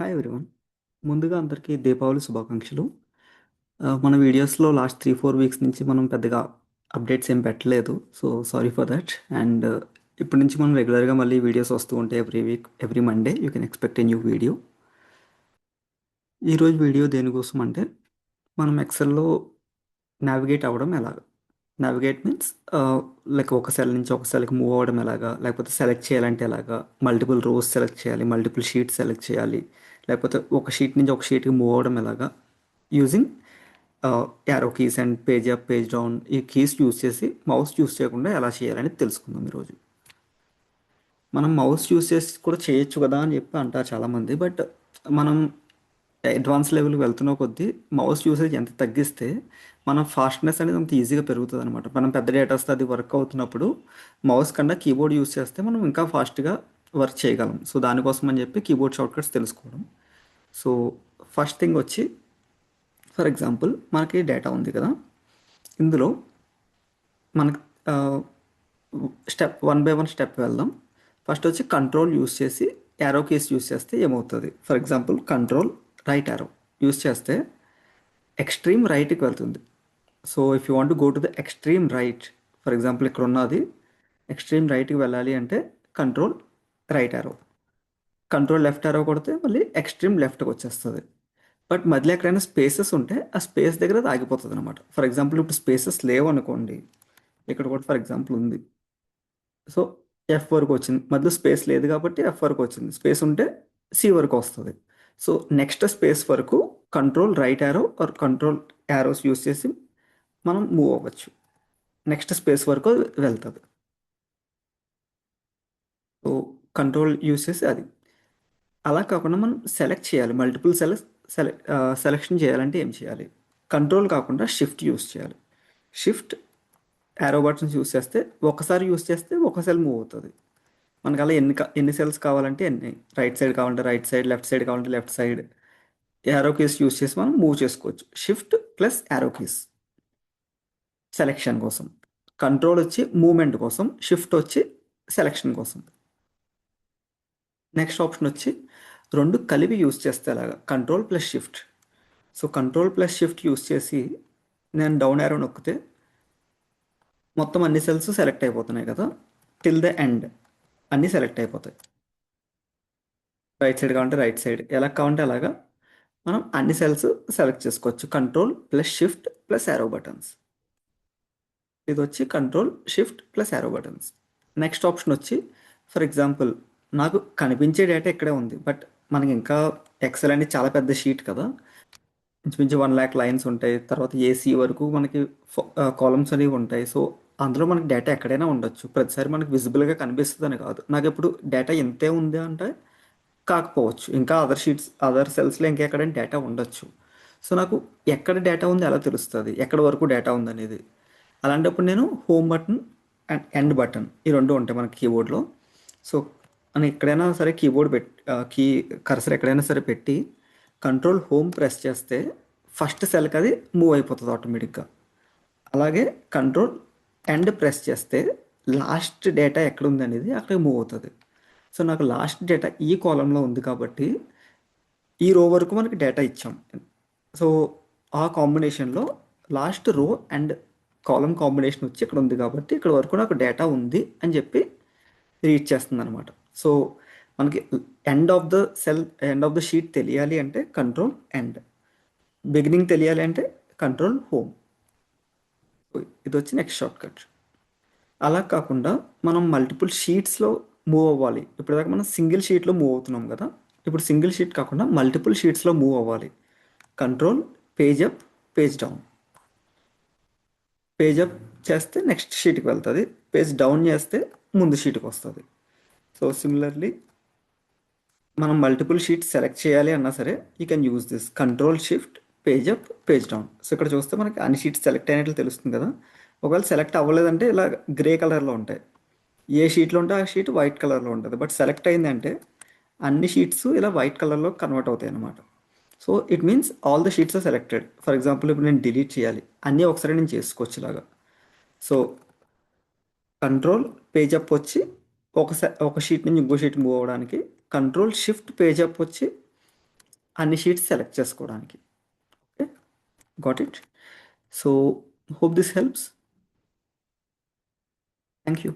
Hi everyone. ముందుగా అందరికీ దీపావళి శుభాకాంక్షలు. మన వీడియోస్లో లాస్ట్ 3-4 వీక్స్ నుంచి మనం పెద్దగా అప్డేట్స్ ఏం పెట్టలేదు. So sorry for that. And ఇప్పటి నుంచి మనం రెగ్యులర్గా మళ్ళీ వీడియోస్ వస్తూ ఉంటాయి. Every week, every Monday you can expect a new video. ఈరోజు వీడియో దేనికోసం అంటే మనం ఎక్సెల్లో నావిగేట్ అవ్వడం ఎలాగా. నావిగేట్ మీన్స్ లైక్ ఒక సెల్ నుంచి ఒక సెల్కి మూవ్ అవ్వడం ఎలాగా, లేకపోతే సెలెక్ట్ చేయాలంటే ఎలాగా, మల్టిపుల్ రోస్ సెలెక్ట్ చేయాలి, మల్టిపుల్ షీట్స్ సెలెక్ట్ చేయాలి, లేకపోతే ఒక షీట్ నుంచి ఒక షీట్కి మూవ్ అవ్వడం ఎలాగా using arrow keys and page up, page down ఈ కీస్ యూస్ చేసి మౌస్ యూస్ చేయకుండా ఎలా చేయాలని తెలుసుకుందాం ఈరోజు. మనం మౌస్ యూస్ చేసి కూడా చేయొచ్చు కదా అని చెప్పి అంటారు చాలామంది. బట్ మనం అడ్వాన్స్ లెవెల్కి వెళ్తున్న కొద్దీ మౌస్ యూసేజ్ ఎంత తగ్గిస్తే మన ఫాస్ట్నెస్ అనేది అంత ఈజీగా పెరుగుతుంది అనమాట. మనం పెద్ద డేటాస్తో అది వర్క్ అవుతున్నప్పుడు మౌస్ కన్నా కీబోర్డ్ యూస్ చేస్తే మనం ఇంకా ఫాస్ట్గా వర్క్ చేయగలం. సో దానికోసం అని చెప్పి కీబోర్డ్ షార్ట్కట్స్ తెలుసుకోవడం. సో ఫస్ట్ థింగ్ వచ్చి, ఫర్ ఎగ్జాంపుల్ మనకి డేటా ఉంది కదా, ఇందులో మనకి step one by one step వెళ్దాం. ఫస్ట్ వచ్చి కంట్రోల్ యూస్ చేసి యారో కేస్ యూస్ చేస్తే ఏమవుతుంది. For example control right arrow use చేస్తే ఎక్స్ట్రీమ్ రైట్కి వెళ్తుంది. So if you want go to the extreme right, for example ఇక్కడ ఉన్నది ఎక్స్ట్రీమ్ రైట్కి వెళ్ళాలి అంటే control right arrow, control left arrow కొడితే మళ్ళీ ఎక్స్ట్రీమ్ లెఫ్ట్కి వచ్చేస్తుంది. బట్ మధ్యలో ఎక్కడైనా స్పేసెస్ ఉంటే ఆ స్పేస్ దగ్గర అది ఆగిపోతుంది అనమాట. ఫర్ ఎగ్జాంపుల్ ఇప్పుడు స్పేసెస్ లేవు అనుకోండి, ఇక్కడ కూడా ఫర్ ఎగ్జాంపుల్ ఉంది. సో ఎఫ్ వరకు వచ్చింది, మధ్యలో స్పేస్ లేదు కాబట్టి ఎఫ్ వరకు వచ్చింది. స్పేస్ ఉంటే సి వరకు వస్తుంది. సో నెక్స్ట్ స్పేస్ వరకు control right arrow or control arrows use చేసి మనం మూవ్ అవ్వచ్చు. నెక్స్ట్ స్పేస్ వరకు వెళ్తుంది. సో కంట్రోల్ యూస్ చేసి అది. అలా కాకుండా మనం సెలెక్ట్ చేయాలి, మల్టిపుల్ సెలెక్షన్ చేయాలంటే ఏం చేయాలి? కంట్రోల్ కాకుండా షిఫ్ట్ యూస్ చేయాలి. షిఫ్ట్ యారో బటన్స్ యూస్ చేస్తే ఒకసారి యూస్ చేస్తే ఒక సెల్ మూవ్ అవుతుంది. మనకు అలా ఎన్ని సెల్స్ కావాలంటే ఎన్ని, రైట్ సైడ్ కావాలంటే రైట్ సైడ్, లెఫ్ట్ సైడ్ కావాలంటే left side arrow keys use చేసి మనం మూవ్ చేసుకోవచ్చు. Shift plus arrow keys selection కోసం, కంట్రోల్ వచ్చి మూమెంట్ కోసం, షిఫ్ట్ వచ్చి సెలెక్షన్ కోసం. నెక్స్ట్ ఆప్షన్ వచ్చి రెండు కలిపి యూస్ చేస్తే అలాగా control plus shift. So control plus shift use చేసి నేను డౌన్ యారో నొక్కితే మొత్తం అన్ని సెల్స్ సెలెక్ట్ అయిపోతున్నాయి కదా, టిల్ ద ఎండ్ అన్నీ సెలెక్ట్ అయిపోతాయి. రైట్ సైడ్ కావాలంటే రైట్ సైడ్, ఎలా కావాలంటే అలాగా మనం అన్ని సెల్స్ సెలెక్ట్ చేసుకోవచ్చు. Control plus shift plus arrow buttons. ఇది వచ్చి control shift plus arrow buttons. Next option వచ్చి, ఫర్ ఎగ్జాంపుల్ నాకు కనిపించే డేటా ఇక్కడే ఉంది, బట్ మనకి ఇంకా ఎక్సెల్ అనేది చాలా పెద్ద షీట్ కదా, ఇంచుమించు 1,00,000 లైన్స్ ఉంటాయి. తర్వాత ఏసీ వరకు మనకి కాలమ్స్ అనేవి ఉంటాయి. సో అందులో మనకి డేటా ఎక్కడైనా ఉండొచ్చు. ప్రతిసారి మనకి విజిబుల్గా కనిపిస్తుందని కాదు. నాకు ఇప్పుడు డేటా ఇంతే ఉంది అంటే కాకపోవచ్చు, ఇంకా అదర్ షీట్స్, అదర్ సెల్స్లో ఇంకెక్కడైనా డేటా ఉండొచ్చు. సో నాకు ఎక్కడ డేటా ఉంది ఎలా తెలుస్తుంది, ఎక్కడ వరకు డేటా ఉందనేది. అలాంటప్పుడు నేను home button and end button ఈ రెండు ఉంటాయి మనకి కీబోర్డ్లో. సో మనం ఎక్కడైనా సరే కీబోర్డ్ కీ కర్సర్ ఎక్కడైనా సరే పెట్టి కంట్రోల్ హోమ్ ప్రెస్ చేస్తే ఫస్ట్ సెల్కి అది మూవ్ అయిపోతుంది ఆటోమేటిక్గా. అలాగే కంట్రోల్ ఎండ్ ప్రెస్ చేస్తే లాస్ట్ డేటా ఎక్కడ ఉంది అనేది అక్కడికి మూవ్ అవుతుంది. సో నాకు లాస్ట్ డేటా ఈ కాలంలో ఉంది కాబట్టి ఈ రో వరకు మనకి డేటా ఇచ్చాం. సో ఆ కాంబినేషన్లో లాస్ట్ రో అండ్ కాలం కాంబినేషన్ వచ్చి ఇక్కడ ఉంది కాబట్టి ఇక్కడ వరకు నాకు డేటా ఉంది అని చెప్పి రీడ్ చేస్తుంది అనమాట. సో మనకి end of the cell, end of the sheet తెలియాలి అంటే కంట్రోల్ ఎండ్, బిగినింగ్ తెలియాలి అంటే కంట్రోల్ హోమ్. ఇది వచ్చి నెక్స్ట్ షార్ట్ కట్. అలా కాకుండా మనం మల్టిపుల్ షీట్స్లో మూవ్ అవ్వాలి. ఇప్పటిదాకా మనం సింగిల్ షీట్లో మూవ్ అవుతున్నాం కదా, ఇప్పుడు సింగిల్ షీట్ కాకుండా మల్టిపుల్ షీట్స్లో మూవ్ అవ్వాలి. Control page up, page down. Page up చేస్తే నెక్స్ట్ షీట్కి వెళ్తుంది, పేజ్ డౌన్ చేస్తే ముందు షీట్కి వస్తుంది. సో సిమిలర్లీ మనం మల్టిపుల్ షీట్స్ సెలెక్ట్ చేయాలి అన్నా సరే you can use this control shift page up, page down. So ఇక్కడ చూస్తే మనకి అన్ని షీట్స్ సెలెక్ట్ అయినట్లు తెలుస్తుంది కదా. ఒకవేళ సెలెక్ట్ అవ్వలేదంటే ఇలా గ్రే కలర్లో ఉంటాయి. ఏ షీట్లో ఉంటే ఆ షీట్ వైట్ కలర్లో ఉంటుంది. బట్ సెలెక్ట్ అయిందంటే అన్ని షీట్స్ ఇలా వైట్ కలర్లో కన్వర్ట్ అవుతాయి అన్నమాట. So it means all the sheets are selected. For example ఇప్పుడు నేను డిలీట్ చేయాలి, అన్నీ ఒకసారి నేను చేసుకోవచ్చు ఇలాగా. సో కంట్రోల్ పేజ్ అప్ వచ్చి ఒక షీట్ నుంచి ఇంకో షీట్ మూవ్ అవ్వడానికి, కంట్రోల్ షిఫ్ట్ పేజ్ అప్ వచ్చి అన్ని షీట్స్ సెలెక్ట్ చేసుకోవడానికి. Okay, got it. So hope this helps. Thank you.